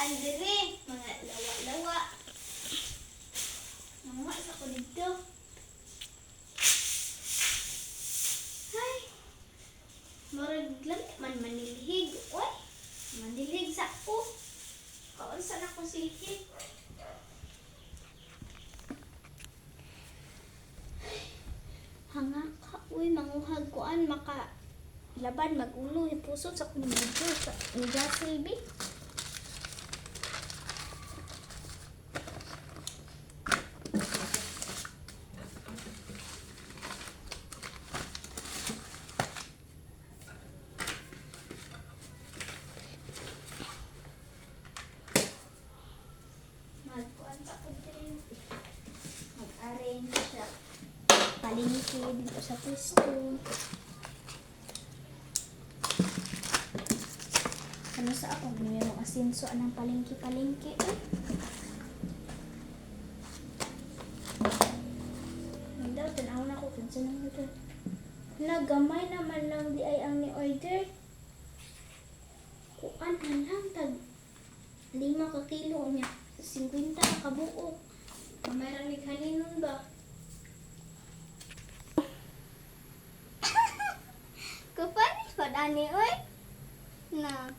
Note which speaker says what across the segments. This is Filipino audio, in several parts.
Speaker 1: kuan diri, mga lawa-lawa. Mga sa ko dito. Hay. Murag lang man manilhig. Oy. Manilhig sa ko. Kaunsa na ko silhig. Hanga ka, uy, manguhag kuan maka laban magulo yung puso sa kuno sa Silbi. Magkuan sa kuno. Mag-arrange siya. Palingki dito sa pwesto. Ano sa ako, mayroong asinso anang palingki-palingki eh. Hindi daw, tanaw na ako kung saan ito. Nagamay naman lang di ay ang ni-order. Kuan lang, tag 5 ka kilo niya. 50 ka kabuo. Mayroong lighalinon ba? Kapanis pa dani, oy? Na.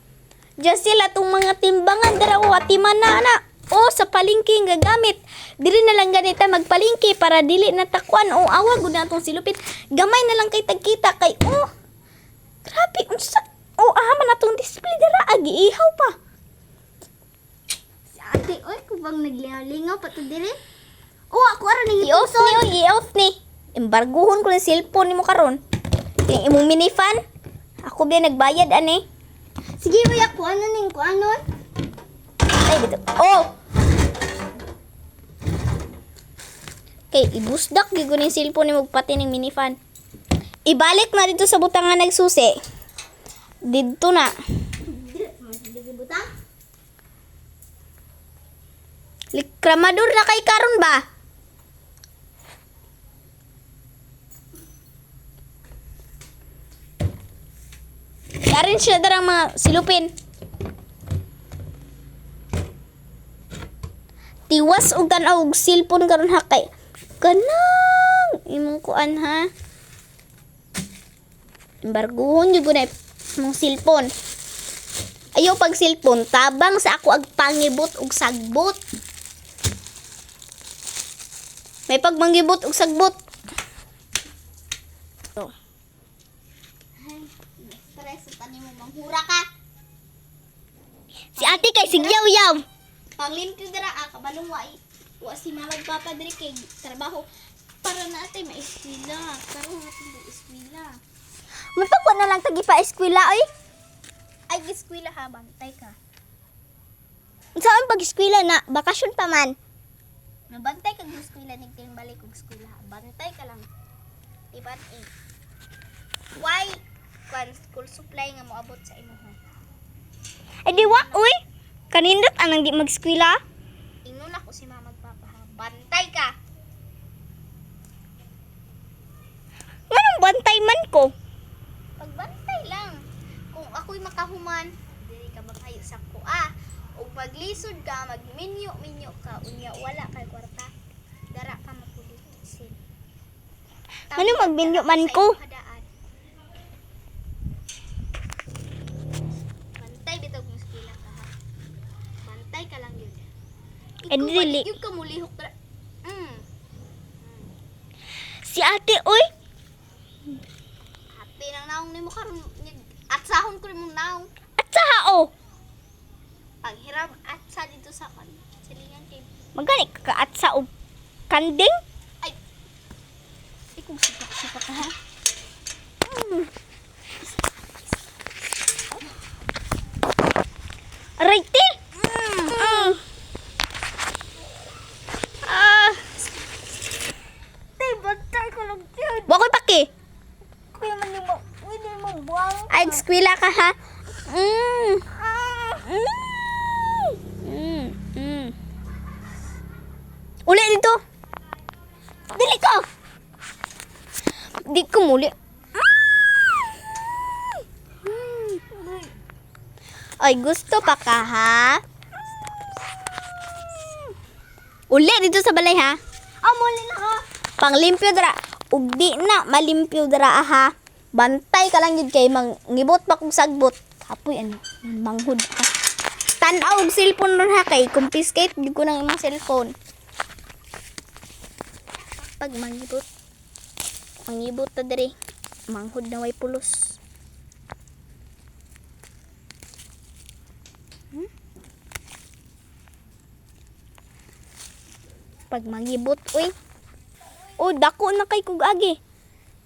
Speaker 2: Diyan sila itong mga timbangan dara o atiman na ana. O sa palingki nga gamit. Diri na lang ganita magpalingki para dili na takwan o awag gud na atong silupit. Gamay na lang kay tagkita kay grabe unsa. O aha man atong display dara agi ihaw pa.
Speaker 1: Si ate, oy, kubang naglingaw-lingaw pa to diri. O, ako aron ni
Speaker 2: I-off ni o i-off ni. Embargohon ko ng cellphone nimo karon. Yung imong mini fan. Ako ba nagbayad ani?
Speaker 1: Sige, uy, ako ano ning kuanon?
Speaker 2: Ay dito. Oh. Okay, ibusdak gyud ning cellphone nimo pati ning mini fan. Ibalik na dito sa butang nga nagsusi. Dito na.
Speaker 1: Sige, butang.
Speaker 2: Likramador na kay karon ba? Darin siya darang mga silupin. Tiwas og tanaw og cellphone karon ha kay kanang imong kuan ha. Embargohon jud na imong cellphone. Ayaw pag cellphone tabang sa ako ag pangibot og sagbot. May pagmanggibot og sagbot.
Speaker 1: Ay, stress pa ni mo manghura ka.
Speaker 2: Si ate kay sigyaw-yaw.
Speaker 1: Panglinti dira kabalong wa si mama ug papa diri kay trabaho para natin maeskwela. Karon natin di eskwela.
Speaker 2: Matapon na lang tagi pa eskwela oy.
Speaker 1: Ay, eskwela ha, bantay ka.
Speaker 2: Saan pag eskwela na bakasyon pa man.
Speaker 1: Nabantay ka ng eskwela nig ting balik og eskwela. Bantay ka lang. Iban eh. Why kan school supply nga moabot sa imo ha?
Speaker 2: Ay di wa oy. Kanindot anang di mag-eskwela.
Speaker 1: Ingon ako si mama ug papa ha. Bantay ka.
Speaker 2: Nganong bantay man ko?
Speaker 1: Pagbantay lang. Kung ako'y makahuman, dili ka makayo sa kuha. O maglisod ka, magminyo-minyo ka, unya wala kay kwarta. Dara ka mapulitin.
Speaker 2: Ano magminyo man ko?
Speaker 1: Bantay bitog mo eskwela ka ha. Bantay ka lang yun.
Speaker 2: Eh, dili.
Speaker 1: Yung ka mulihok dara.
Speaker 2: Si ate oy.
Speaker 1: Ate nang naong nimo karon at sahon ko rin mong naong.
Speaker 2: At sa hao.
Speaker 1: Paghiram at sa dito sa kan. Silingan kay.
Speaker 2: Magani ka at sa og kanding.
Speaker 1: Ay. Ikaw sipak ka ha.
Speaker 2: Aray ti.
Speaker 1: Tay, bantay ko lang yun.
Speaker 2: Wa koy paki.
Speaker 1: Kuya man yung pwede mong buwang.
Speaker 2: Ay eskwela ka ha. Uli dito. Dili ko. Di ko muli. Ay, gusto pa ka, ha? Uli dito sa balay ha.
Speaker 1: Muli na ko.
Speaker 2: Panglimpyo dra. Ug di na malimpyo dra ha. Bantay ka lang yun kay mangibot pa kong sagbot. Apoy ano, manghud ka. Tanaw og cellphone nun ha kay confiscate di ko ng imong cellphone. Pag mangibot ta diri. Manghud na way pulos. Pag mangibot, uy. O, dako na kay kug agi.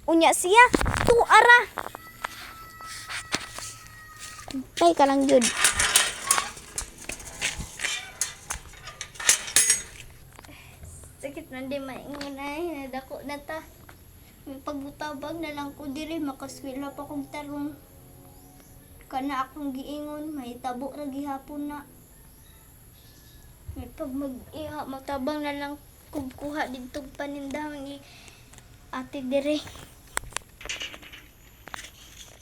Speaker 2: Unya siya. Tuara. Tay ka lang jud.
Speaker 1: Sakit na di maingon ay. Nadako na ta. May pagbutabag na lang ko diri. Makaswila pa kong tarong. Kana akong giingon. May tabo na gihapon na. May pag matabang na lang kuha dito panindahan ni ate dire.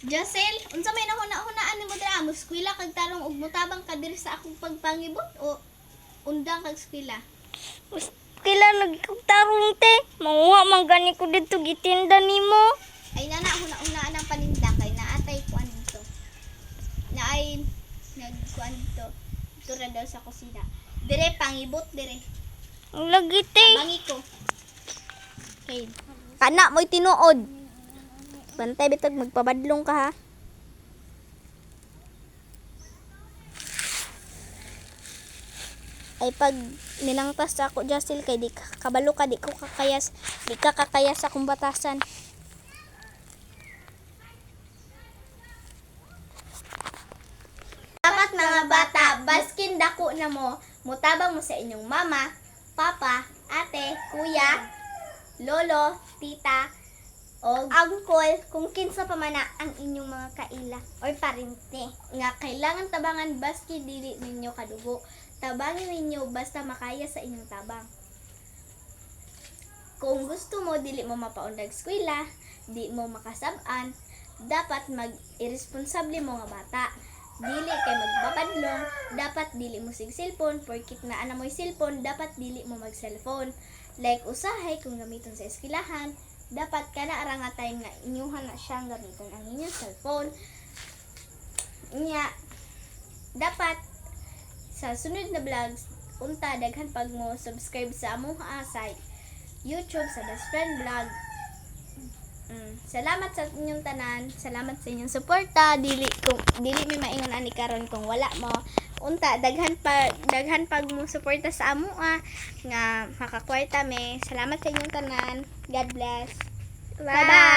Speaker 1: Jocel, unsa may nahuna-hunaan nimo dira? Mo eskwela kag tarong og motabang ka diri sa akong pagpangibot o undang kag eskwela?
Speaker 2: Kila lagi kog tarong te. Manguha man gani ko dito gitinda nimo.
Speaker 1: Ay nana huna-hunaan ang paninda kay naatay kuan dito. Naay nagkuan dito. Dito ra daw sa kusina. Dire pangibot dire.
Speaker 2: Ang lagi te.
Speaker 1: Tabangi ko. Okay.
Speaker 2: Kana mo'y tinuod. Bantay bitag magpabadlong ka ha. Ay pag nilangtas ako Justil kay di kabalo ka di ka kakayas sa akong batasan.
Speaker 1: Dapat mga bata, baskin dako na mo, mutabang mo sa inyong mama, papa, ate, kuya, lolo, tita, o uncle, kung kinsa pa man na ang inyong mga kaila or parente. Nga kailangan tabangan baski dili ninyo kadugo. Tabangin ninyo basta makaya sa inyong tabang. Kung gusto mo dili mo mapaundag eskwela, di mo makasab-an, dapat mag-irresponsable mo nga bata. Dili kay magbabadlong, dapat dili mo sig cellphone, porkit na ana mo'y cellphone, dapat dili mo mag cellphone. Like usahay kung gamiton sa eskwelahan, dapat kana ara nga time nga inyuhan na siyang gamiton ang inyong cellphone. Nya dapat sa sunod na vlogs, unta daghan pag mo subscribe sa among sa YouTube sa Best Friend Vlog. Salamat sa inyong tanan, salamat sa inyong suporta. Dili mi maingon ani karon kung wala mo. Unta daghan pag mo suporta sa amo nga makakwarta me. Salamat sa inyong tanan. God bless. Bye bye.